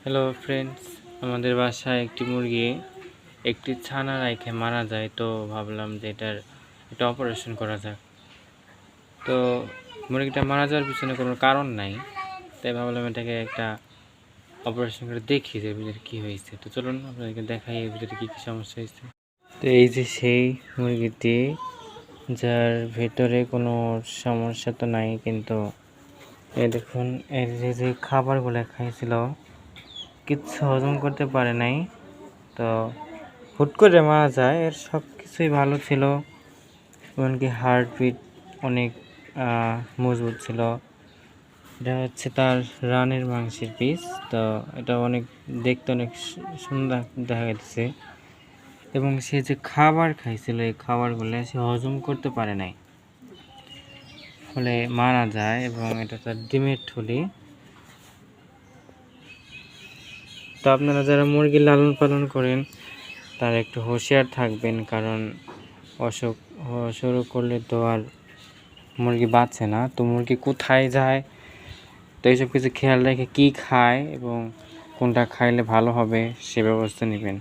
Hello friends, আমাদের বাসায় একটি মুরগি একটি ছানা রেখে মারা যায়। তো ভাবলাম যে এটার একটা অপারেশন করা যাক। তো মুরগিটা মারা যাওয়ার পিছনে কোনো কারণ নাই, তাই ভাবলাম এটাকে একটা অপারেশন করে দেখি যে ভিতরে কী হয়েছে। তো চলুন আপনাদেরকে দেখাই এর ভিতরে কী কী সমস্যা হয়েছে। তো এই যে সেই মুরগিটি, যার ভেতরে কোনো সমস্যা তো নাই, কিন্তু এই দেখুন এর যে খাবারগুলো খাইছিল কিচ্ছু হজম করতে পারে নাই। তো হুট করে মারা যায়। এর সব কিছুই ভালো ছিল, এমনকি হার্টবিট অনেক মজবুত ছিল। এটা হচ্ছে তার রানের মাংসের পিস। তো এটা অনেক দেখতে অনেক সুন্দর দেখা যাচ্ছে, এবং সে যে খাবার খাইছিল এই খাবারগুলো সে হজম করতে পারে নাই, ফলে মারা যায়। এবং এটা তার ডিমের থলি। তো আপনারা যারা মুরগি লালন পালন করেন তারা একটু হুঁশিয়ার থাকবেন, কারণ অসুখ শুরু করলে তো আর মুরগি বাঁচে না। তো মুরগি কোথায় যায়, তো এইসব কিছু খেয়াল রেখে কী খায় এবং কোনটা খাইলে ভালো হবে সে ব্যবস্থা নেবেন।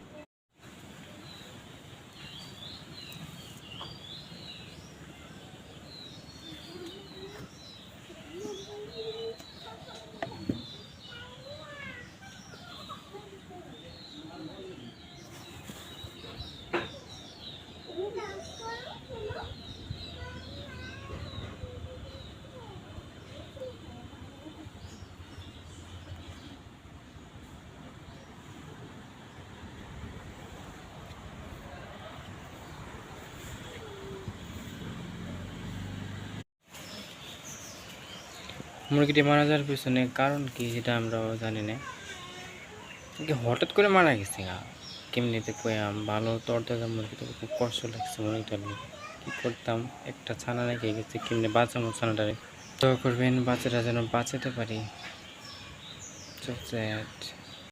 মুরগিটি মারা যাওয়ার পিছনে কারণ কি সেটা আমরাও জানি না, হঠাৎ করে মারা গেছে। কেমনিতে কয়াম ভালো তরতাজা মুরগি, তো খুব কষ্ট লাগছে মুরগিটা নিয়ে। কী করতাম, একটা ছানা রেখে গেছে, কেমনি বাঁচাবো ছানাটারে। দোয়া করবেন বাচ্চাটা যেন বাঁচাতে পারি। So sad.